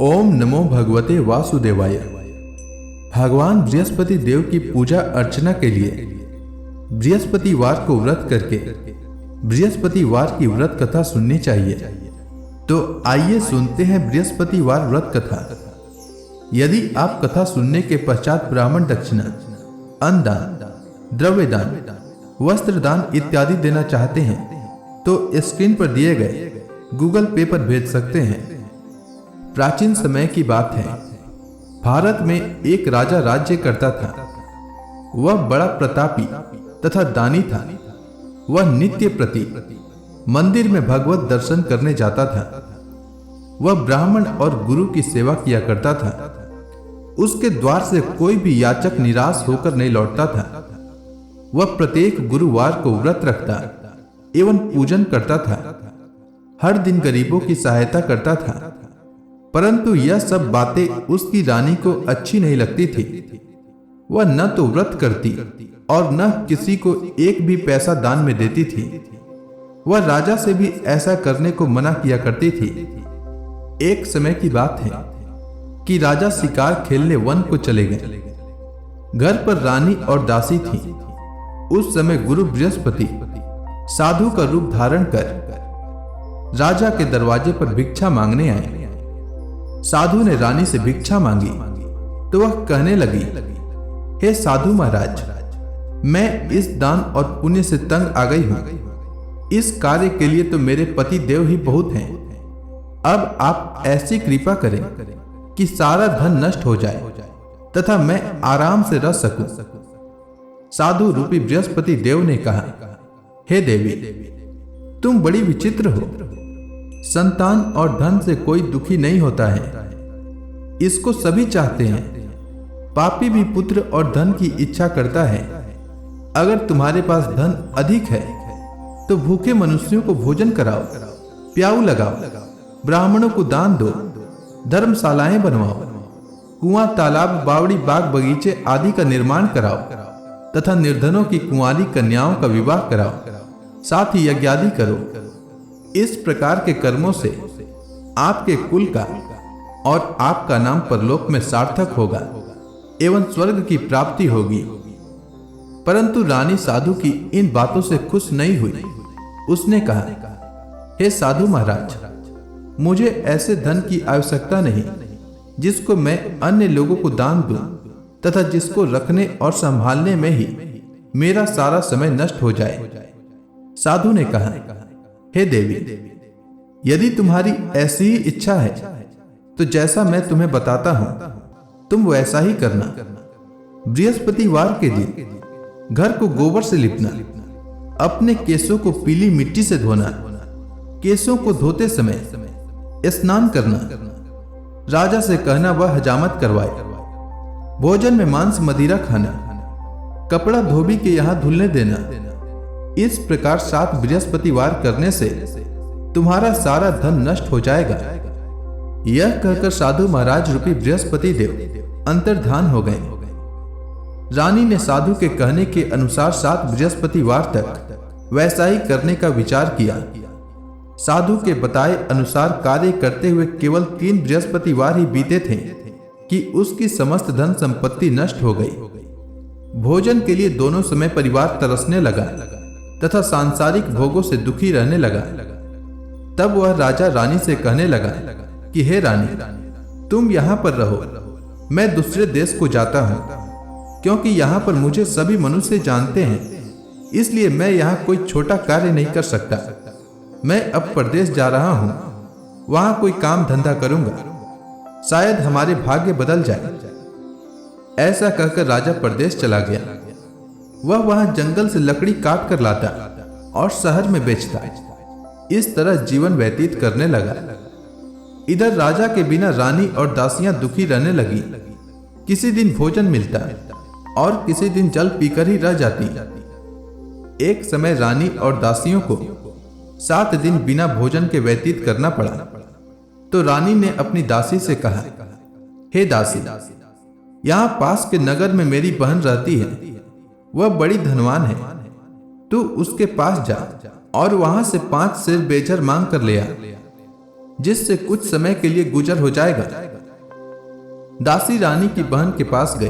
ओम नमो भगवते वासुदेवाय। भगवान बृहस्पति देव की पूजा अर्चना के लिए बृहस्पतिवार को व्रत करके बृहस्पतिवार की व्रत कथा सुननी चाहिए। तो आइए सुनते हैं बृहस्पतिवार व्रत कथा। यदि आप कथा सुनने के पश्चात ब्राह्मण दक्षिणा, अन्नदान, द्रव्यदान, वस्त्रदान इत्यादि देना चाहते हैं तो स्क्रीन पर दिए गए गूगल पे पर भेज सकते हैं। प्राचीन समय की बात है, भारत में एक राजा राज्य करता था। वह बड़ा प्रतापी तथा दानी था। वह नित्य प्रति मंदिर में भगवत दर्शन करने जाता था। वह ब्राह्मण और गुरु की सेवा किया करता था। उसके द्वार से कोई भी याचक निराश होकर नहीं लौटता था। वह प्रत्येक गुरुवार को व्रत रखता एवं पूजन करता था। हर दिन गरीबों की सहायता करता था। परंतु यह सब बातें उसकी रानी को अच्छी नहीं लगती थी। वह न तो व्रत करती और न किसी को एक भी पैसा दान में देती थी। वह राजा से भी ऐसा करने को मना किया करती थी। एक समय की बात है कि राजा शिकार खेलने वन को चले गए। घर पर रानी और दासी थी। उस समय गुरु बृहस्पति साधु का रूप धारण कर राजा के दरवाजे पर भिक्षा मांगने आए। साधु ने रानी से भिक्षा मांगी तो वह कहने लगी, हे साधु महाराज, मैं इस दान और पुण्य से तंग आ गई हूं। इस कार्य के लिए तो मेरे पति देव ही बहुत हैं। अब आप ऐसी कृपा करें कि सारा धन नष्ट हो जाए तथा मैं आराम से रह सकूं। साधु रूपी बृहस्पति देव ने कहा, हे देवी, तुम बड़ी विचित्र हो। संतान और धन से कोई दुखी नहीं होता है, इसको सभी चाहते हैं। पापी भी पुत्र और धन की इच्छा करता है। अगर तुम्हारे पास धन अधिक है तो भूखे मनुष्यों को भोजन कराओ, प्याऊ लगाओ, ब्राह्मणों को दान दो, धर्मशालाएं बनवाओ, कुआं, तालाब, बावड़ी, बाग, बगीचे आदि का निर्माण कराओ तथा निर्धनों की कुंवारी कन्याओं का विवाह कराओ, साथ ही यज्ञादि करो। इस प्रकार के कर्मों से आपके कुल का और आपका नाम परलोक में सार्थक होगा एवं स्वर्ग की प्राप्ति होगी। परंतु रानी साधु की इन बातों से खुश नहीं हुई। उसने कहा, हे साधु महाराज, मुझे ऐसे धन की आवश्यकता नहीं जिसको मैं अन्य लोगों को दान दूं तथा जिसको रखने और संभालने में ही मेरा सारा समय नष्ट हो जाए। साधु ने कहा, हे देवी, यदि तुम्हारी ऐसी ही इच्छा है तो जैसा मैं तुम्हें बताता हूं तुम वैसा ही करना। बृहस्पतिवार के दिन घर को गोबर से लिपना, अपने केसों को पीली मिट्टी से धोना, केसों को धोते समय स्नान करना, राजा से कहना वह हजामत करवाए, भोजन में मांस मदिरा खाना, कपड़ा धोबी के यहां धुलने देना। इस प्रकार 7 बृहस्पतिवार करने से तुम्हारा सारा धन नष्ट हो जाएगा। यह कहकर साधु महाराज रूपी बृहस्पति देव अंतर्धान हो गए। रानी ने साधु के कहने के अनुसार 7 बृहस्पतिवार तक वैसा ही करने का विचार किया। साधु के बताए अनुसार कार्य करते हुए केवल 3 बृहस्पतिवार ही बीते थे कि उसकी समस्त धन संपत्ति नष्ट हो गई। भोजन के लिए दोनों समय परिवार तरसने लगा तथा सांसारिक भोगों से दुखी रहने लगा। तब वह राजा रानी से कहने लगा कि हे रानी, तुम यहां पर रहो, मैं दूसरे देश को जाता हूं, क्योंकि यहां पर मुझे सभी मनुष्य जानते हैं, इसलिए मैं यहां कोई छोटा कार्य नहीं कर सकता। मैं अब परदेश जा रहा हूं, वहां कोई काम धंधा करूंगा, शायद हमारे भाग्य बदल जाए। ऐसा कहकर राजा परदेश चला गया। वह वहां जंगल से लकड़ी काट कर लाता और शहर में बेचता। इस तरह जीवन व्यतीत करने लगा। इधर राजा के बिना रानी और दासियां दुखी रहने लगी। किसी दिन भोजन मिलता और किसी दिन जल पीकर ही रह जाती। एक समय रानी और दासियों को 7 दिन बिना भोजन के व्यतीत करना पड़ा। तो रानी ने अपनी दासी से कहा, हे दासी, यहां पास के नगर में मेरी बहन रहती है। वह बड़ी धनवान है। तू उसके पास जा और वहां से 5 सेर बेजर मांग कर ले आ, जिससे कुछ समय के लिए गुजर हो जाएगा। दासी रानी की बहन के पास गई।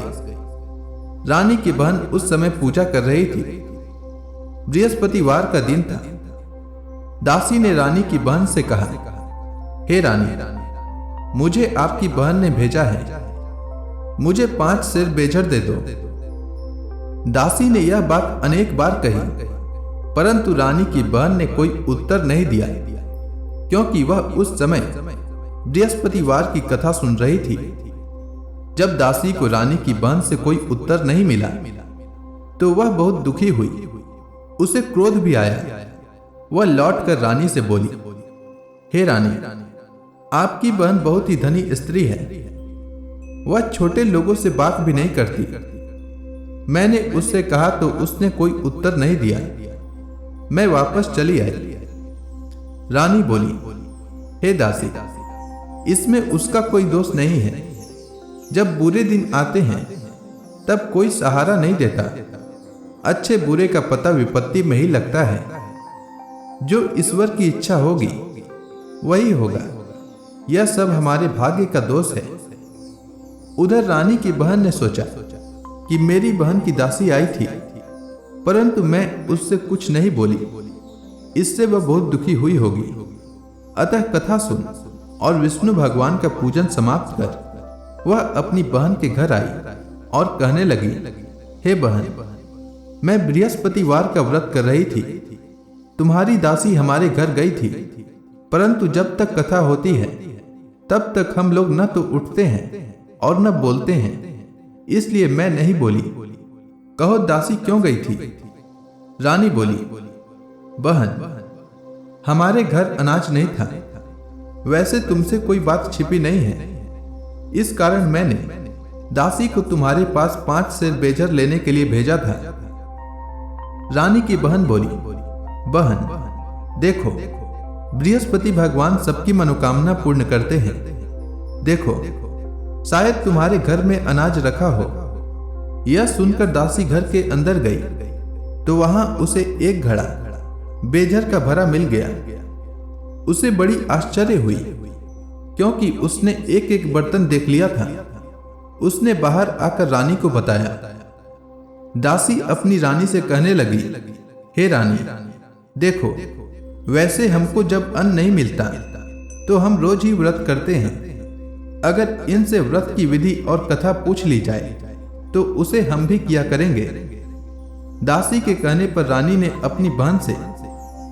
रानी की बहन उस समय पूजा कर रही थी। बृहस्पतिवार का दिन था। दासी ने रानी की बहन से कहा, हे रानी, मुझे आपकी बहन ने भेजा है, मुझे 5 सेर बेजर दे दो। दासी ने यह बात अनेक बार कही, परंतु रानी की बहन ने कोई उत्तर नहीं दिया, क्योंकि वह उस समय बृहस्पतिवार की कथा सुन रही थी। जब दासी को रानी की बहन से कोई उत्तर नहीं मिला तो वह बहुत दुखी हुई। उसे क्रोध भी आया। वह लौटकर रानी से बोली, हे रानी, आपकी बहन बहुत ही धनी स्त्री है। वह छोटे लोगों से बात भी नहीं करती। मैंने उससे कहा तो उसने कोई उत्तर नहीं दिया। मैं वापस चली आई। रानी बोली, हे दासी, इसमें उसका कोई दोष नहीं है। जब बुरे दिन आते हैं तब कोई सहारा नहीं देता। अच्छे बुरे का पता विपत्ति में ही लगता है। जो ईश्वर की इच्छा होगी वही होगा। यह सब हमारे भाग्य का दोष है। उधर रानी की बहन ने सोचा कि मेरी बहन की दासी आई थी, परंतु मैं उससे कुछ नहीं बोली। इससे वह बहुत दुखी हुई होगी। अतः कथा सुन और विष्णु भगवान का पूजन समाप्त कर वह अपनी बहन के घर आई और कहने लगी, हे बहन, मैं बृहस्पतिवार का व्रत कर रही थी। तुम्हारी दासी हमारे घर गई थी, परंतु जब तक कथा होती है तब तक हम लोग न तो उठते हैं और न बोलते हैं, इसलिए मैं नहीं बोली। कहो दासी क्यों गई थी? रानी बोली, बहन, हमारे घर अनाज नहीं था। वैसे तुमसे कोई बात छिपी नहीं है। इस कारण मैंने दासी को तुम्हारे पास 5 सेर बेजर लेने के लिए भेजा था। रानी की बहन बोली, बहन, देखो, बृहस्पति भगवान सबकी मनोकामना पूर्ण करते हैं। देखो, शायद तुम्हारे घर में अनाज रखा हो। यह सुनकर दासी घर के अंदर गई तो वहां उसे एक घड़ा बेजर का भरा मिल गया। उसे बड़ी आश्चर्य हुई, क्योंकि उसने एक एक बर्तन देख लिया था। उसने बाहर आकर रानी को बताया। दासी अपनी रानी से कहने लगी, हे रानी, देखो, वैसे हमको जब अन्न नहीं मिलता तो हम रोज ही व्रत करते हैं। अगर इनसे व्रत की विधि और कथा पूछ ली जाए तो उसे हम भी किया करेंगे। दासी के कहने पर रानी ने अपनी बहन से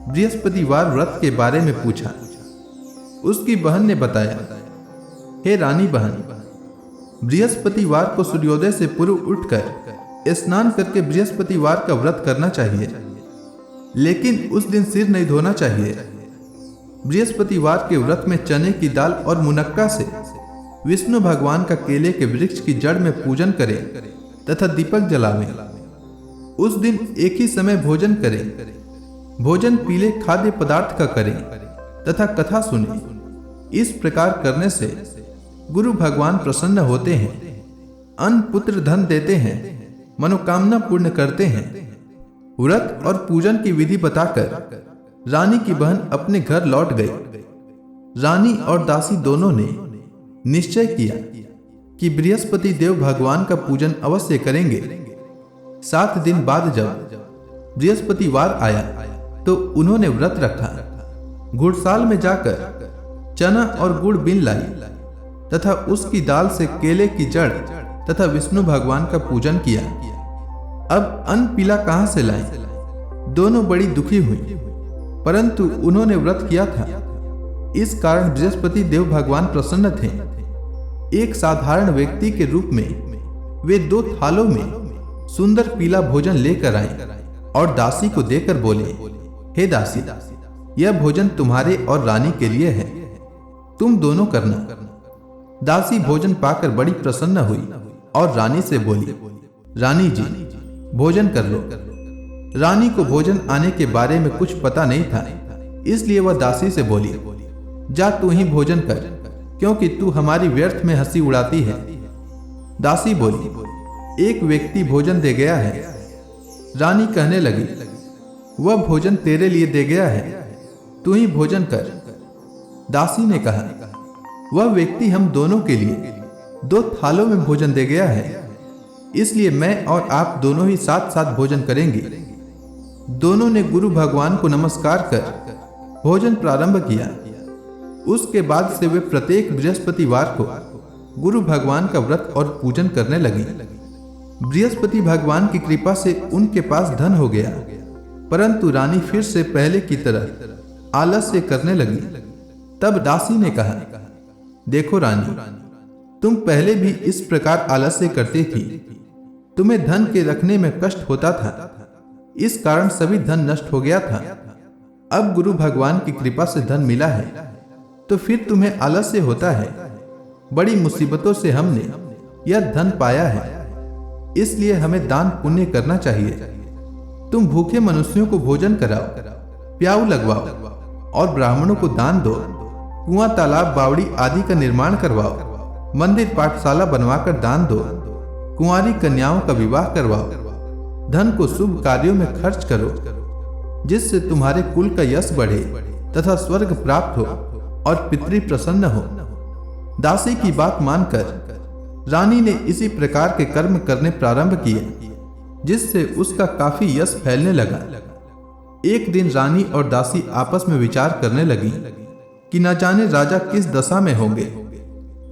बृहस्पतिवार व्रत के बारे में पूछा। उसकी बहन ने बताया, हे रानी बहन, बृहस्पतिवार को सूर्योदय से पूर्व उठकर स्नान करके बृहस्पतिवार का व्रत करना चाहिए, लेकिन उस दिन सिर नहीं धोना चाहिए। बृहस्पतिवार के व्रत में चने की दाल और मुनक्का से विष्णु भगवान का केले के वृक्ष की जड़ में पूजन करें तथा दीपक जलावें। उस दिन एक ही समय भोजन करें। भोजन पीले खाद्य पदार्थ का करें तथा कथा सुने। इस प्रकार करने से गुरु भगवान प्रसन्न होते हैं, अन्न पुत्र धन देते हैं, मनोकामना पूर्ण करते हैं। व्रत और पूजन की विधि बताकर रानी की बहन अपने घर लौट गई। रानी और दासी दोनों ने निश्चय किया कि बृहस्पति देव भगवान का पूजन अवश्य करेंगे। 7 दिन बाद जब बृहस्पतिवार आया तो उन्होंने व्रत रखा। घुड़साल में जाकर चना और गुड़ बीन लाई तथा उसकी दाल से केले की जड़ तथा विष्णु भगवान का पूजन किया। अब अन्न पीला कहां से लाएं? दोनों बड़ी दुखी हुई, परंतु उन्होंने व्रत किया था, इस कारण बृहस्पति देव भगवान प्रसन्न थे। एक साधारण व्यक्ति के रूप में वे 2 थालों में सुंदर पीला भोजन लेकर आए और दासी को देकर बोले, हे दासी, यह भोजन तुम्हारे और रानी के लिए है, तुम दोनों करना। दासी भोजन पाकर बड़ी प्रसन्न हुई और रानी से बोली, रानी जी, भोजन कर लो। रानी को भोजन आने के बारे में कुछ पता नहीं था, इसलिए वह दासी से बोली, जा तू ही भोजन कर, क्योंकि तू हमारी व्यर्थ में हंसी उड़ाती है। दासी बोली, एक व्यक्ति भोजन दे गया है। रानी कहने लगी, वह भोजन तेरे लिए दे गया है, तू ही भोजन कर। दासी ने कहा, वह व्यक्ति हम दोनों के लिए, 2 थालों में भोजन दे गया है, इसलिए मैं और आप दोनों ही साथ साथ भोजन करेंगे। दोनों ने गुरु भगवान को नमस्कार कर भोजन प्रारंभ किया। उसके बाद से वे प्रत्येक बृहस्पतिवार को गुरु भगवान का व्रत और पूजन करने लगी। बृहस्पति भगवान की कृपा से उनके पास धन हो गया, परंतु रानी फिर से पहले की तरह आलस्य करने लगी। तब दासी ने कहा, देखो रानी, तुम पहले भी इस प्रकार आलस्य करती थी। तुम्हें धन के रखने में कष्ट होता था, इस कारण सभी धन नष्ट हो गया था। अब गुरु भगवान की कृपा से धन मिला है, तो फिर तुम्हें आलस्य होता है। बड़ी मुसीबतों से हमने यह धन पाया है, इसलिए हमें दान पुण्य करना चाहिए। तुम भूखे मनुष्यों को भोजन कराओ, प्याऊ लगवाओ और ब्राह्मणों को दान दो। कुआं, तालाब, बावड़ी आदि का निर्माण करवाओ। मंदिर, पाठशाला बनवाकर दान दो। कुंवारी कन्याओं का विवाह करवाओ। धन को शुभ कार्यों में खर्च करो, जिससे तुम्हारे कुल का यश बढ़े तथा स्वर्ग प्राप्त हो और पितृ प्रसन्न हो। दासी की बात मानकर रानी ने इसी प्रकार के कर्म करने प्रारंभ किए, जिससे उसका काफी यश फैलने लगा। एक दिन रानी और दासी आपस में विचार करने लगी कि न जाने राजा किस दशा में होंगे।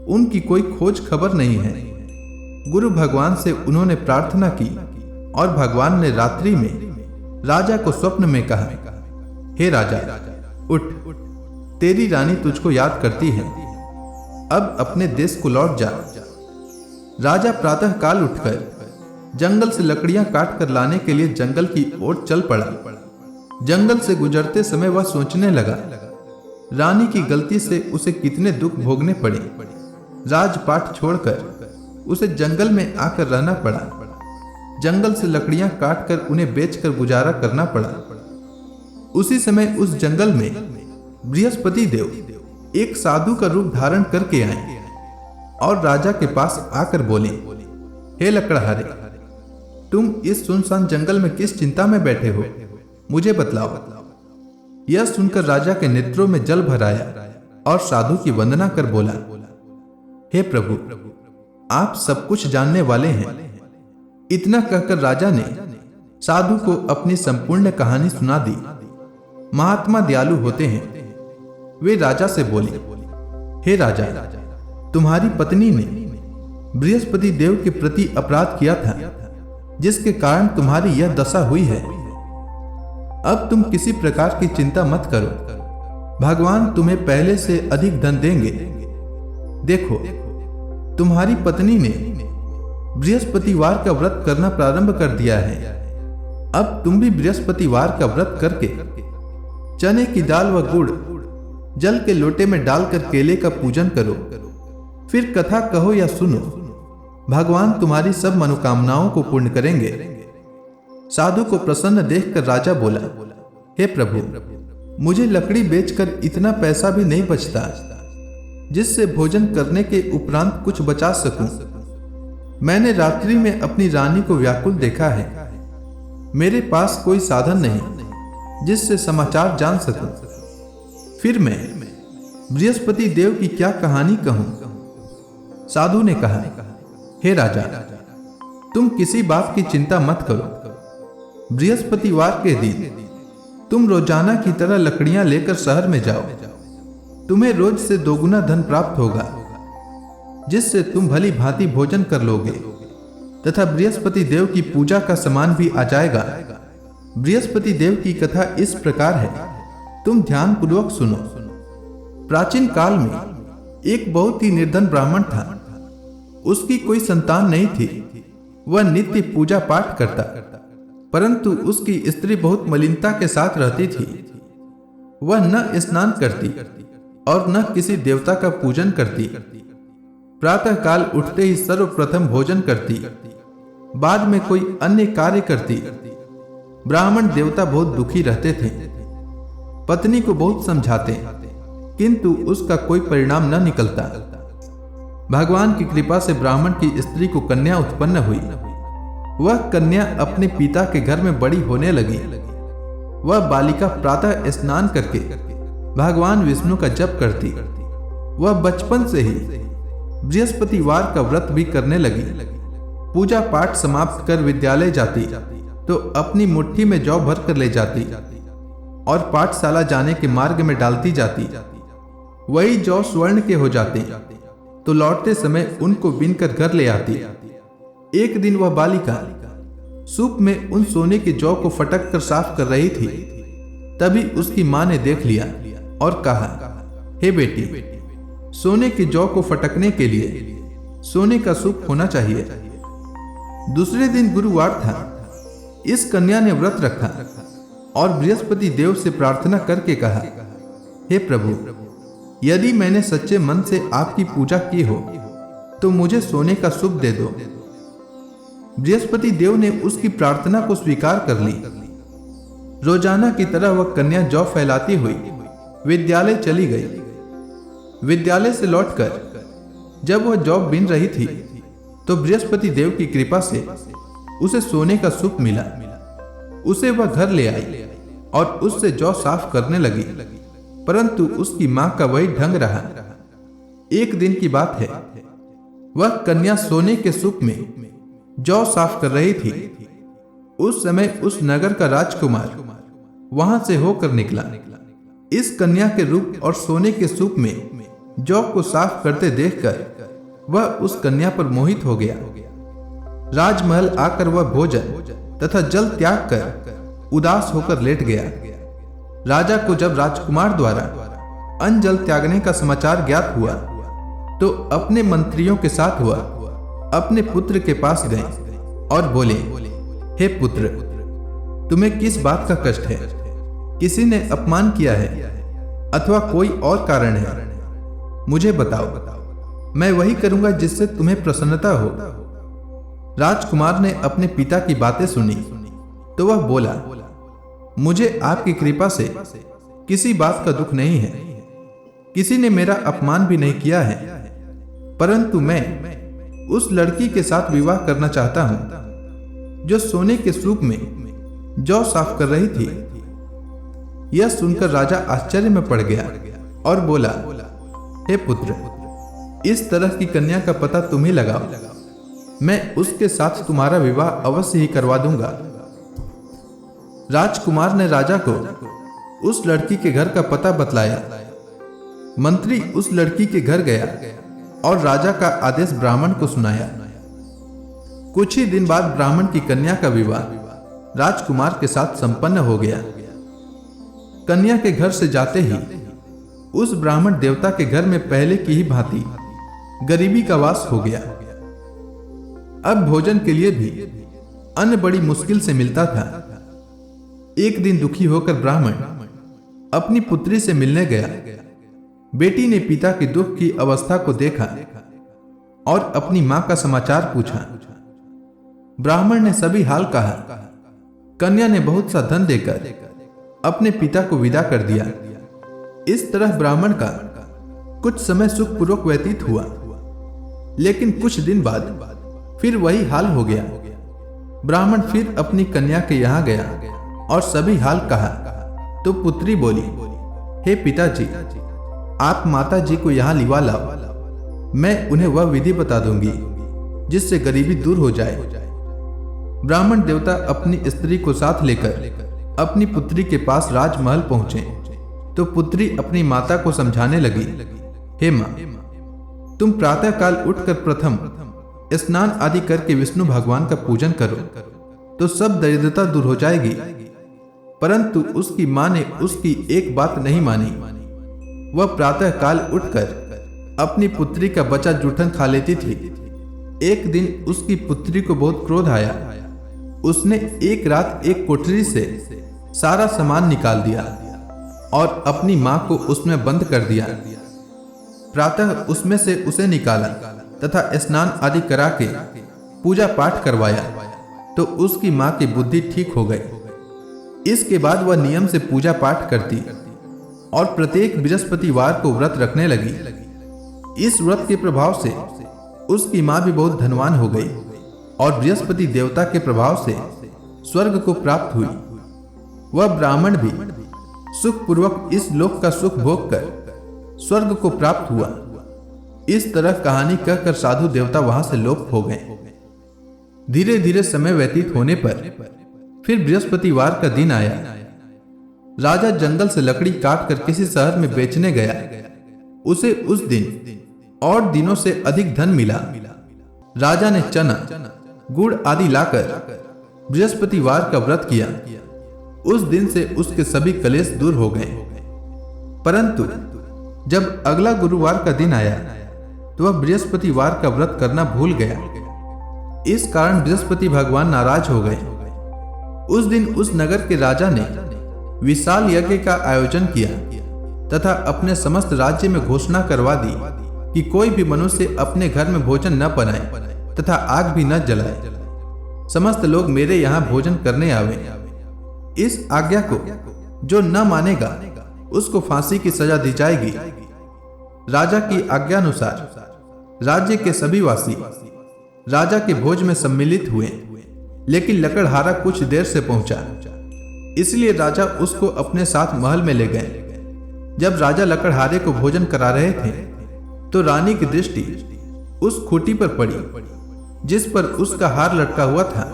उनकी कोई खोज खबर नहीं है। गुरु भगवान से उन्होंने प्रार्थना की और भगवान ने रात्रि में राजा को स्वप्न में कहा, हे राजा, उठ, तेरी रानी तुझको याद करती है। अब अपने देश को लौट जा। राजा प्रातः काल उठकर जंगल से लकड़ियां काट कर लाने के लिए जंगल की ओर चल पड़ा। जंगल से गुजरते समय वह सोचने लगा, रानी की गलती से उसे कितने दुख भोगने पड़े। राजपाट छोड़कर उसे जंगल में आकर रहना पड़ा। जंगल से लकड़ियां काटकर उन्हें बेचकर गुजारा करना पड़ा। उसी समय उस जंगल में बृहस्पति देव एक साधु का रूप धारण करके आए और राजा के पास आकर बोले, हे लकड़हारे, तुम इस सुनसान जंगल में किस चिंता में बैठे हो, मुझे बतलाओ। यह सुनकर राजा के नेत्रों में जल भर आया और साधु की वंदना कर बोला, हे प्रभु, आप सब कुछ जानने वाले हैं। इतना कहकर राजा ने साधु को अपनी संपूर्ण कहानी सुना दी। महात्मा दयालु होते हैं। वे राजा से बोले, हे राजा, तुम्हारी पत्नी ने बृहस्पति देव के प्रति अपराध किया था, जिसके कारण तुम्हारी यह दशा हुई है। अब तुम किसी प्रकार की चिंता मत करो, भगवान तुम्हें पहले से अधिक धन देंगे। देखो, तुम्हारी पत्नी ने बृहस्पतिवार का व्रत करना प्रारंभ कर दिया है। अब तुम भी बृहस्पतिवार का व्रत करके चने की दाल व गुड़ जल के लोटे में डालकर केले का पूजन करो। फिर कथा कहो या सुनो, भगवान तुम्हारी सब मनोकामनाओं को पूर्ण करेंगे। साधु को प्रसन्न देखकर राजा बोला, हे प्रभु, मुझे लकड़ी बेचकर इतना पैसा भी नहीं बचता जिससे भोजन करने के उपरांत कुछ बचा सकूं। मैंने रात्रि में अपनी रानी को व्याकुल देखा है। मेरे पास कोई साधन नहीं जिससे समाचार जान सकूं। फिर मैं बृहस्पति देव की क्या कहानी कहूं? साधु ने कहा, हे राजा, तुम किसी बात की चिंता मत करो। बृहस्पतिवार के दिन तुम रोजाना की तरह लकड़ियां लेकर शहर में जाओ। तुम्हें रोज से दोगुना धन प्राप्त होगा, जिससे तुम भली भांति भोजन कर लोगे तथा बृहस्पति देव की पूजा का सामान भी आ जाएगा। बृहस्पति देव की कथा इस प्रकार है, तुम ध्यान पूर्वक सुनो। प्राचीन काल में एक बहुत ही निर्धन ब्राह्मण था। उसकी कोई संतान नहीं थी। वह नित्य पूजा पाठ करता, परंतु उसकी स्त्री बहुत मलिनता के साथ रहती थी। वह न स्नान करती और न किसी देवता का पूजन करती। प्रातः काल उठते ही सर्वप्रथम भोजन करती, बाद में कोई अन्य कार्य करती। ब्राह्मण देवता बहुत दुखी रहते थे। पत्नी को बहुत समझाते, किंतु उसका कोई परिणाम न निकलता। भगवान की कृपा से ब्राह्मण की स्त्री को कन्या उत्पन्न हुई। वह कन्या अपने पिता के घर में बड़ी होने लगी। वह बालिका प्रातः स्नान करके भगवान विष्णु का जप करती। वह बचपन से ही बृहस्पतिवार का व्रत भी करने लगी। पूजा पाठ समाप्त कर विद्यालय जाती तो अपनी मुट्ठी में जौ भर कर ले जाती और पाठशाला जाने के मार्ग में डालती जाती। वही जौ स्वर्ण के हो जाते तो लौटते समय उनको बीनकर घर ले आती। एक दिन वह बालिका सूप में उन सोने के जौ को फटक कर साफ कर रही थी। तभी उसकी मां ने देख लिया और कहा, हे बेटी, सोने के जौ को फटकने के लिए सोने का सूप होना चाहिए। दूसरे दिन गुरुवार था। इस कन्या ने व्रत रखा और बृहस्पति देव से प्रार्थना करके कहा, हे प्रभु, यदि मैंने सच्चे मन से आपकी पूजा की हो तो मुझे सोने का सूप दे दो। बृहस्पति देव ने उसकी प्रार्थना को स्वीकार कर ली। रोजाना की तरह वह कन्या जौ फैलाती हुई विद्यालय चली गई। विद्यालय से लौटकर जब वह जौ बीन रही थी तो बृहस्पति देव की कृपा से उसे सोने का सूप मिला। उसे वह घर ले आई और उससे जौ साफ करने लगी, परंतु उसकी मां का वही ढंग रहा। एक दिन की बात है, वह कन्या सोने के सूप में जौ साफ कर रही थी। उस समय उस नगर का राजकुमार वहां से होकर निकला। इस कन्या के रूप और सोने के सूप में जौ को साफ करते देखकर वह उस कन्या पर मोहित हो गया। राजमहल आकर वह भोजन तथा जल त्याग कर उदास होकर लेट गया। राजा को जब राजकुमार द्वारा अन्न जल त्यागने का समाचार ज्ञात हुआ तो अपने मंत्रियों के साथ वह अपने पुत्र के पास गए और बोले, हे पुत्र, तुम्हें किस बात का कष्ट है? किसी ने अपमान किया है अथवा कोई और कारण है? मुझे बताओ, मैं वही करूंगा जिससे तुम्हें प्रसन्नता हो। राजकुमार ने अपने पिता की बातें सुनी तो वह बोला, मुझे आपकी कृपा से किसी बात का दुख नहीं है। किसी ने मेरा अपमान भी नहीं किया है, परंतु मैं उस लड़की के साथ विवाह करना चाहता हूं जो सोने के सूप में जौ साफ कर रही थी। यह सुनकर राजा आश्चर्य में पड़ गया और बोला, हे पुत्र, इस तरह की कन्या का पता तुम ही लगाओ। मैं उसके साथ तुम्हारा विवाह अवश्य ही करवा दूंगा। राजकुमार ने राजा को उस लड़की के घर का पता बतलाया। मंत्री उस लड़की के घर गया और राजा का आदेश ब्राह्मण को सुनाया। कुछ ही दिन बाद ब्राह्मण की कन्या का विवाह राजकुमार के साथ संपन्न हो गया। कन्या के घर से जाते ही उस ब्राह्मण देवता के घर में पहले की ही भांति गरीबी का वास हो गया। अब भोजन के लिए भी अन्न बड़ी मुश्किल से मिलता था। एक दिन दुखी होकर ब्राह्मण अपनी पुत्री से मिलने गया। बेटी ने पिता के दुख की अवस्था को देखा और अपनी मां का समाचार पूछा। ब्राह्मण ने सभी हाल कहा। कन्या ने बहुत सा धन देकर अपने पिता को विदा कर दिया। इस तरह ब्राह्मण का कुछ समय सुखपूर्वक व्यतीत हुआ, लेकिन कुछ दिन बाद फिर वही हाल हो गया। ब्राह्मण फिर अपनी कन्या के यहां गया और सभी हाल कहा तो पुत्री बोली, हे पिताजी, आप माता जी को यहां लिवा लाओ। मैं उन्हें वह विधि बता दूंगी जिससे गरीबी दूर हो जाए। ब्राह्मण देवता अपनी स्त्री को साथ लेकर अपनी पुत्री के पास राजमहल पहुंचे तो पुत्री अपनी माता को समझाने लगी, हे मां, तुम प्रातःकाल उठकर प्रथम स्नान आदि करके विष्णु भगवान का पूजन करो तो सब दरिद्रता दूर हो जाएगी। परंतु उसकी मां ने उसकी एक बात नहीं मानी। वह प्रातःकाल उठकर अपनी पुत्री का बचा जूठन खा लेती थी। एक दिन उसकी पुत्री को बहुत क्रोध आया। उसने एक रात एक कोठरी से सारा सामान निकाल दिया और अपनी मां को उसमें बंद कर दिया। प्रातः उसमें से उसे निकाला तथा स्नान आदि करा के पूजा पाठ करवाया तो उसकी मां की बुद्धि ठीक हो गई। इसके बाद वह नियम से पूजा पाठ करती और प्रत्येक बृहस्पतिवार को व्रत रखने लगी। इस व्रत के प्रभाव से उसकी मां भी बहुत धनवान हो गई और बृहस्पति देवता के प्रभाव से स्वर्ग को प्राप्त हुई। वह ब्राह्मण भी सुखपूर्वक इस लोक का सुख भोग कर स्वर्ग को प्राप्त हुआ। इस तरह कहानी कहकर साधु देवता वहां से लोप हो गए। धीरे धीरे समय व्यतीत होने पर फिर बृहस्पतिवार का दिन आया। राजा जंगल से लकड़ी काट कर किसी शहर में बेचने गया। उसे उस दिन और दिनों से अधिक धन मिला। राजा ने चना, गुड़ आदि लाकर बृहस्पतिवार का व्रत किया। उस दिन से उसके सभी कलेश दूर हो गए। परंतु जब अगला गुरुवार का दिन आया तो वह बृहस्पतिवार का व्रत करना भूल गया। इस कारण बृहस्पति भगवान नाराज हो गए। उस दिन उस नगर के राजा ने विशाल यज्ञ का आयोजन किया तथा अपने समस्त राज्य में घोषणा करवा दी कि कोई भी मनुष्य अपने घर में भोजन न बनाए तथा आग भी न जलाए। समस्त लोग मेरे यहाँ भोजन करने आवे। इस आज्ञा को जो न मानेगा उसको फांसी की सजा दी जाएगी। राजा की आज्ञानुसार राज्य के सभी वासी राजा के भोज में सम्मिलित हुए, लेकिन लकड़हारा कुछ देर से पहुंचा, इसलिए राजा उसको अपने साथ महल में ले गए। जब राजा लकड़हारे को भोजन करा रहे थे तो रानी की दृष्टि उस खूंटी पर पड़ी जिस पर उसका हार लटका हुआ था।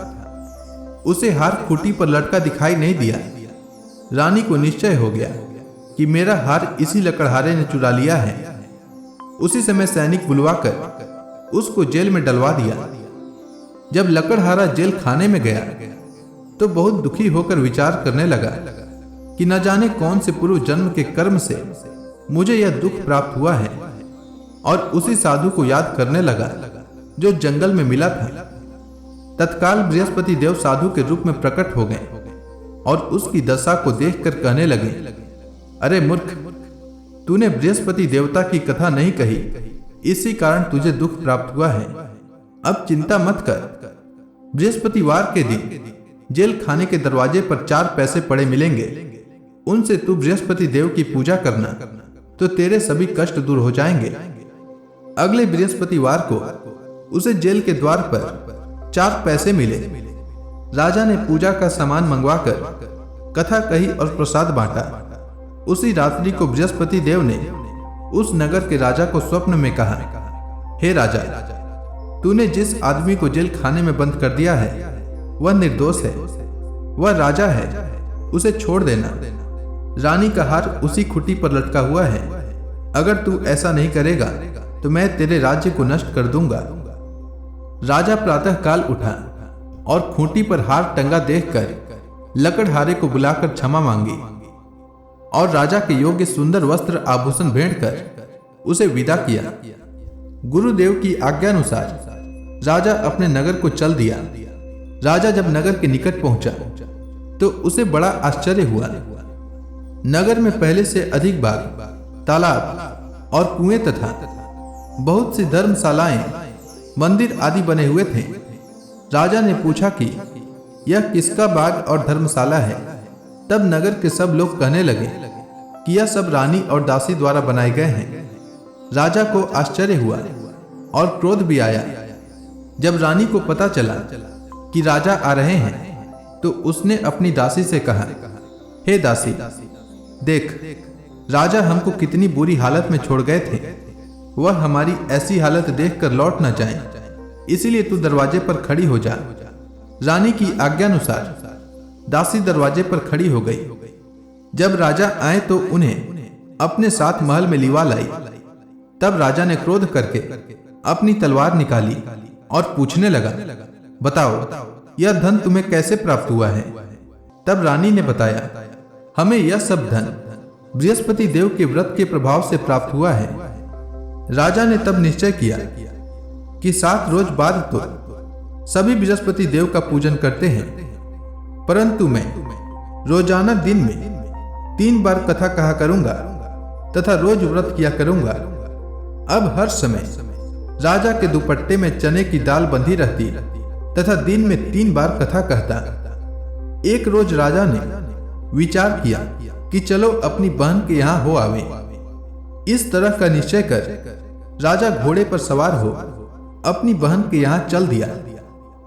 उसे हार खूंटी पर लटका दिखाई नहीं दिया। रानी को निश्चय हो गया कि मेरा हार इसी लकड़हारे ने चुरा लिया है। उसी समय सैनिक बुलवाकर उसको जेल में डलवा दिया। जब लकड़हारा जेल खाने में गया तो बहुत दुखी होकर विचार करने लगा कि न जाने कौन से पूर्व जन्म के कर्म से मुझे यह दुख प्राप्त हुआ है, और उसी साधु को याद करने लगा जो जंगल में मिला था। तत्काल बृहस्पति देव साधु के रूप में प्रकट हो गए और उसकी दशा को देखकर कहने लगे, अरे मूर्ख, तूने बृहस्पति देवता की कथा नहीं कही, इसी कारण तुझे दुख प्राप्त हुआ है। अब चिंता मत कर। बृहस्पतिवार के दिन जेल खाने के दरवाजे पर 4 पैसे पड़े मिलेंगे। उनसे तू बृहस्पति देव की पूजा करना तो तेरे सभी कष्ट दूर हो जाएंगे। अगले बृहस्पतिवार को उसे जेल के द्वार पर 4 पैसे मिले। राजा ने पूजा का सामान मंगवाकर कथा कही और प्रसाद बांटा। उसी रात्रि को बृहस्पति देव ने उस नगर के राजा को स्वप्न में कहा, हे राजा, तूने जिस आदमी को जेल खाने में बंद कर दिया है वह निर्दोष है, वह राजा है, उसे छोड़ देना। रानी का हार उसी खूंटी पर लटका हुआ है। अगर तू ऐसा नहीं करेगा तो मैं तेरे राज्य को नष्ट कर दूंगा। राजा प्रातः काल उठा और खूंटी पर हार टंगा देखकर लकड़हारे को बुलाकर क्षमा मांगी और राजा के योग्य सुंदर वस्त्र आभूषण भेंट कर उसे विदा किया। गुरुदेव की आज्ञानुसार राजा अपने नगर को चल दिया। राजा जब नगर के निकट पहुंचा तो उसे बड़ा आश्चर्य हुआ। नगर में पहले से अधिक बाग, तालाब और कुएं तथा बहुत सी धर्मशालाएं, मंदिर आदि बने हुए थे। राजा ने पूछा कि यह किसका बाग और धर्मशाला है। तब नगर के सब लोग कहने लगे कि यह सब रानी और दासी द्वारा बनाए गए हैं। राजा को आश्चर्य हुआ और क्रोध भी आया। जब रानी को पता चला कि राजा आ रहे हैं तो उसने अपनी दासी से कहा, हे दासी, देख, राजा हमको कितनी बुरी हालत में छोड़ गए थे। वह हमारी ऐसी हालत देखकर लौट न जाए, इसलिए तू दरवाजे पर खड़ी हो जा। रानी की आज्ञानुसार दासी दरवाजे पर खड़ी हो गई। जब राजा आए तो उन्हें अपने साथ महल में लिवा लाई। तब राजा ने क्रोध करके अपनी तलवार निकाली और पूछने लगा, बताओ, यह धन तुम्हें कैसे प्राप्त हुआ है। तब रानी ने बताया, हमें यह सब धन बृहस्पति देव के व्रत के प्रभाव से प्राप्त हुआ है। राजा ने तब निश्चय किया कि 7 रोज बाद तो सभी बृहस्पति देव का पूजन करते हैं, परंतु मैं रोजाना दिन में 3 बार कथा कहा करूंगा तथा रोज व्रत किया करूंगा। अब हर समय राजा के दुपट्टे में चने की दाल बंधी रहती तथा दिन में 3 बार कथा कहता। एक रोज राजा ने विचार किया कि चलो अपनी बहन के यहाँ हो आवे। इस तरह का निश्चय कर राजा घोड़े पर सवार हो अपनी बहन के यहाँ चल दिया।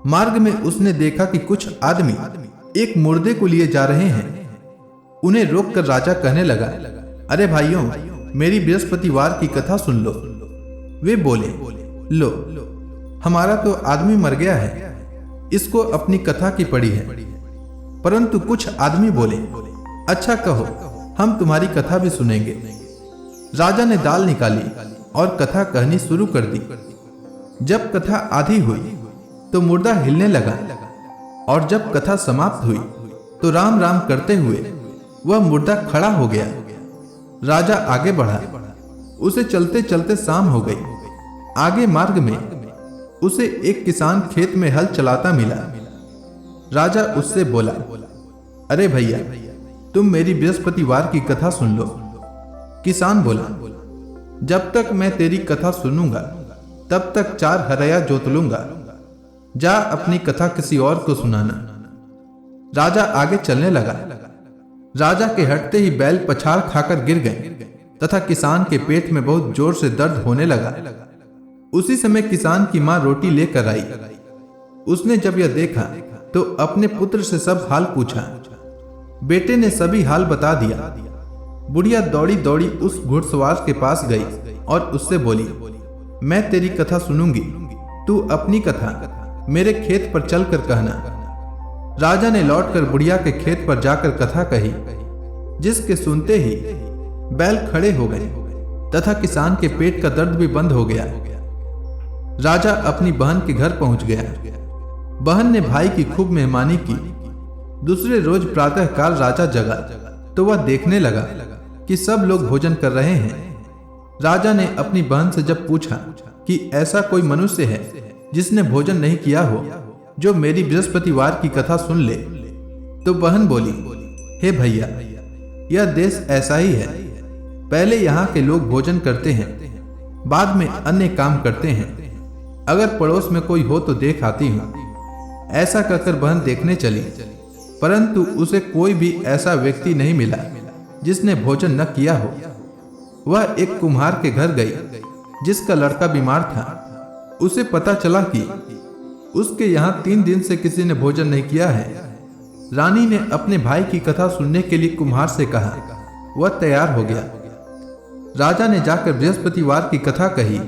मार्ग में उसने देखा कि कुछ आदमी एक मुर्दे को लिए जा रहे हैं। उन्हें रोककर राजा कहने लगा, अरे भाइयों, मेरी बृहस्पतिवार की कथा सुन लो। वे बोले, लो, हमारा तो आदमी मर गया है, इसको अपनी कथा की पड़ी है। परंतु कुछ आदमी बोले, अच्छा कहो, हम तुम्हारी कथा भी सुनेंगे। राजा ने दाल निकाली और कथा कहनी शुरू कर दी। जब कथा आधी हुई तो मुर्दा हिलने लगा, और जब कथा समाप्त हुई तो राम राम करते हुए वह मुर्दा खड़ा हो गया। राजा आगे बढ़ा, उसे चलते चलते शाम हो गई। आगे मार्ग में उसे एक किसान खेत में हल चलाता मिला। राजा उससे बोला, अरे भैया, तुम मेरी बृहस्पतिवार की कथा सुन लो। किसान बोला, जब तक मैं तेरी कथा सुनूंगा तब तक 4 हरया जोत लूंगा। जा अपनी कथा किसी और को सुनाना। राजा आगे चलने लगा। राजा के हटते ही बैल पछाड़ खाकर गिर गए तथा किसान के पेट में बहुत जोर से दर्द होने लगा। उसी समय किसान की मां रोटी लेकर आई। उसने जब यह देखा तो अपने पुत्र से सब हाल पूछा। बेटे ने सभी हाल बता दिया। बुढ़िया दौड़ी दौड़ी उस घुड़सवार के पास गई और उससे बोली, मैं तेरी कथा सुनूंगी, तू अपनी कथा मेरे खेत पर चलकर कहना। राजा ने लौटकर बुढ़िया के खेत पर जाकर कथा कही, जिसके सुनते ही बैल खड़े हो गए तथा किसान के पेट का दर्द भी बंद हो गया। राजा अपनी बहन के घर पहुंच गया। बहन ने भाई की खूब मेहमानी की। दूसरे रोज प्रातः काल राजा जगा तो वह देखने लगा कि सब लोग भोजन कर रहे हैं। राजा ने अपनी बहन से जब पूछा कि ऐसा कोई मनुष्य है जिसने भोजन नहीं किया हो, जो मेरी बृहस्पतिवार की कथा सुन ले, तो बहन बोली, हे भैया, यह देश ऐसा ही है। पहले यहाँ के लोग भोजन करते हैं, बाद में अन्य काम करते हैं। अगर पड़ोस में कोई हो तो देख आती हूँ। ऐसा कहकर बहन देखने चली, परंतु उसे कोई भी ऐसा व्यक्ति नहीं मिला जिसने भोजन न किया हो। वह एक कुम्हार के घर गई जिसका लड़का बीमार था। उसे पता चला कि उसके यहाँ 3 दिन से किसी ने भोजन नहीं किया है। रानी ने अपने भाई की कथा सुनने के लिए कुम्हार से कहा। वह तैयार हो गया। राजा ने जाकर बृहस्पतिवार की कथा कही,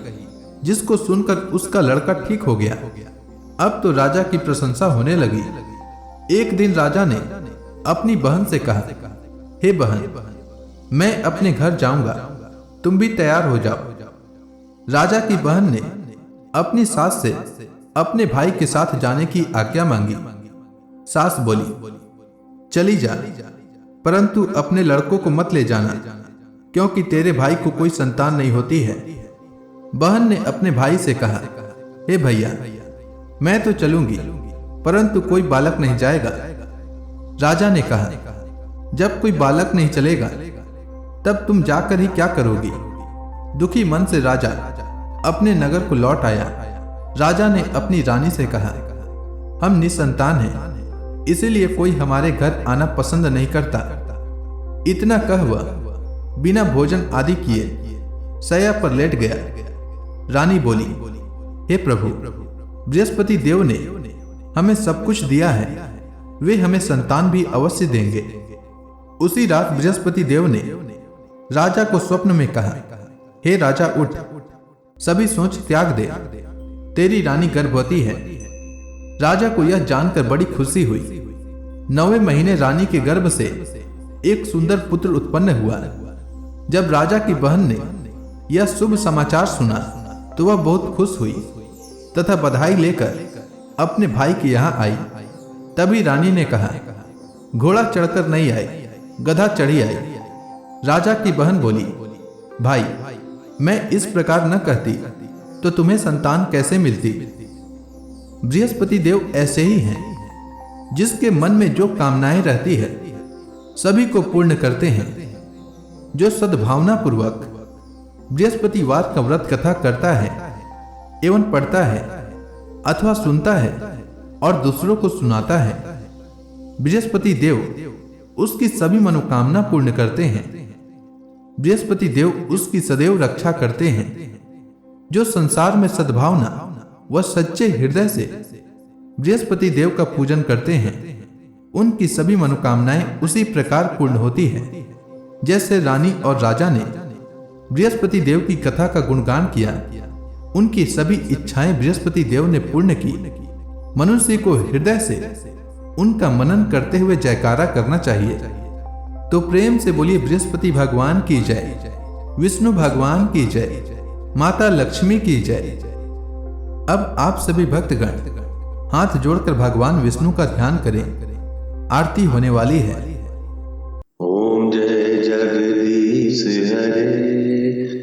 जिसको सुनकर उसका लड़का ठीक हो गया। अब तो राजा की प्रशंसा होने लगी। एक दिन राजा ने अपनी बहन से कहा, हे बहन, मैं अपने घर जाऊंगा, तुम भी तैयार हो जाओ। राजा की बहन ने अपनी सास से अपने भाई के साथ जाने की आज्ञा मांगी। सास बोली, चली जा, परंतु अपने लड़कों को मत ले जाना, क्योंकि तेरे भाई को कोई संतान नहीं होती है। बहन ने अपने भाई से कहा, हे भैया, मैं तो चलूंगी, परंतु कोई बालक नहीं जाएगा। राजा ने कहा, जब कोई बालक नहीं चलेगा तब तुम जाकर ही क्या करोगी। दुखी मन से राजा अपने नगर को लौट आया। राजा ने अपनी रानी से कहा, हम निसंतान हैं, इसीलिए कोई हमारे घर आना पसंद नहीं करता। इतना कह वह बिना भोजन आदि किए शैया पर लेट गया। रानी बोली, हे प्रभु, बृहस्पति देव ने हमें सब कुछ दिया है, वे हमें संतान भी अवश्य देंगे। उसी रात बृहस्पति देव ने राजा को स्वप्न में कहा, हे राजा, उठ, सभी सोच त्याग दे, तेरी रानी गर्भवती है। राजा को यह जानकर बड़ी खुशी हुई। 9वें महीने रानी के गर्भ से एक सुंदर पुत्र उत्पन्न हुआ। जब राजा की बहन ने यह शुभ समाचार सुना तो वह बहुत खुश हुई तथा बधाई लेकर अपने भाई के यहाँ आई। तभी रानी ने कहा, घोड़ा चढ़कर नहीं आई, गधा चढ़ी आई। राजा की बहन बोली, भाई, मैं इस प्रकार न कहती तो तुम्हें संतान कैसे मिलती। बृहस्पति देव ऐसे ही हैं, जिसके मन में जो कामनाएं रहती है सभी को पूर्ण करते हैं। जो सद्भावना पूर्वक बृहस्पतिवार का व्रत कथा करता है एवं पढ़ता है अथवा सुनता है और दूसरों को सुनाता है, बृहस्पति देव उसकी सभी मनोकामना पूर्ण करते हैं। बृहस्पति देव उसकी सदैव रक्षा करते हैं। जो संसार में सद्भावना व सच्चे हृदय से बृहस्पति देव का पूजन करते हैं, उनकी सभी मनोकामनाएं उसी प्रकार पूर्ण होती है जैसे रानी और राजा ने बृहस्पति देव की कथा का गुणगान किया उनकी सभी इच्छाएं बृहस्पति देव ने पूर्ण की। मनुष्य को हृदय से उनका मनन करते हुए जयकारा करना चाहिए। तो प्रेम से बोलिए बृहस्पति भगवान की जय, विष्णु भगवान की जय, माता लक्ष्मी की जय। अब आप सभी भक्तगण हाथ जोड़कर भगवान विष्णु का ध्यान करें। आरती होने वाली है। ओम जय जगदीश हरे,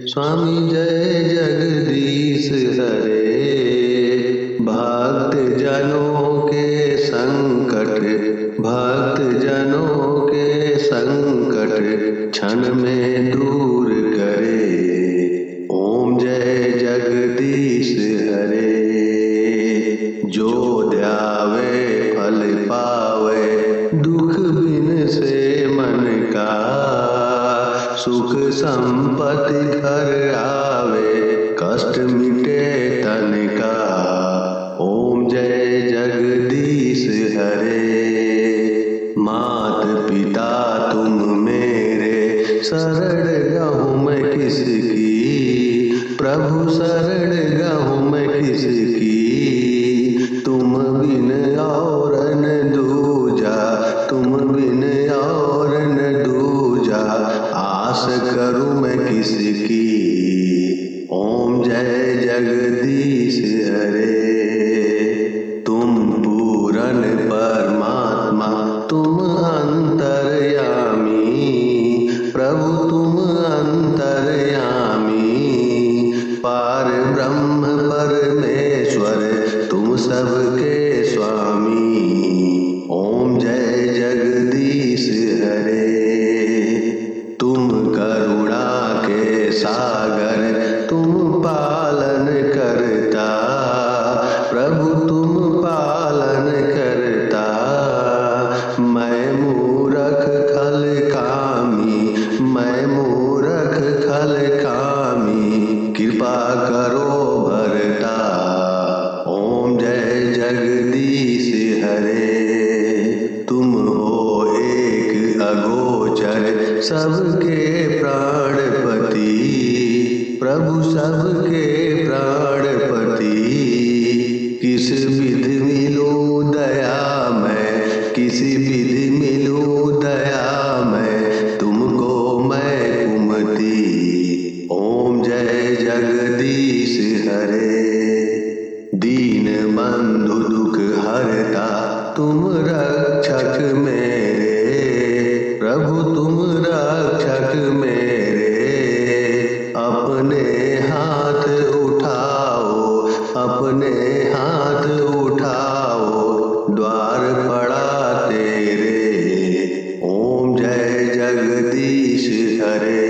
स्वामी जय जगदीश हरे। भक्त जनों के संकट, भक्त जनों के संकट क्षण में दूर करे। ओम जय जगदीश हरे। जो ध्यावे फल पावे, दुख बिन से मन का। सुख संपत्ति घर आवे, कष्ट मिटे तन का। ओम जय जगदीश हरे। मात पिता तुम मेरे, शरण गहूँ मैं किसकी। प्रभु शरण गहूँ मैं किसकी। तुम बिन और न दूजा, तुम बिन और न दूजा। आस करूं मैं किसकी। ओम जय जगदीश हरे। तुम पूरन परमात्मा, तुम अंतर्यामी। प्रभु तुम अंतर्यामी। पार ब्रह्म परमेश्वर, तुम सबके स्वामी। ओम जय जगदीश हरे। तुम करुणा के सागर, तुम पालन करता। प्रभु तुम पालन करता। मैं मूरख खल कामी, मैं मूरख खल कामी। कृपा करो भरता। ओम जय जगदीश हरे। तुम हो एक अगोचर, सबके प्राणपति। प्रभु सबके प्राणपति। किस विधि मिलूं दया मैं, किस विधि मिलूं दया मैं। तुमको मैं कुमति। ओम जय जगदीश हरे। दीन बंधु दुख हरता, तुम रक्षक मेरे। प्रभु तुम रक्षक मेरे। अपने हाथ उठाओ, अपने हाथ उठाओ। द्वार पड़ा तेरे। ओम जय जगदीश हरे।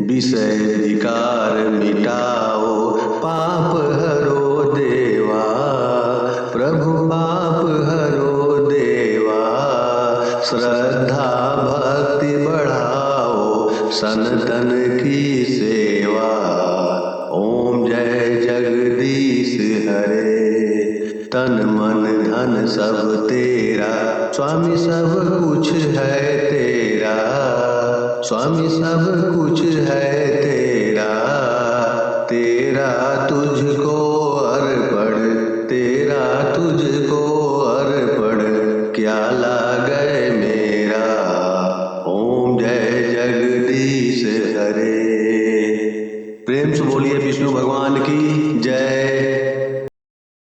विषय विकार मिटाओ, पाप हरो देवा। प्रभु पाप हरो देवा। श्रद्धा भक्ति बढ़ाओ, सनातन की सेवा। ओम जय जगदीश हरे। तन मन धन सब तेरा, स्वामी सब कुछ है तेरा। स्वामी सब कुछ है तेरा। तेरा तुझको अर्पण, तेरा तुझको अर्पण। क्या लागे मेरा। ओम जय जगदीश हरे। प्रेम से बोलिए विष्णु भगवान की जय।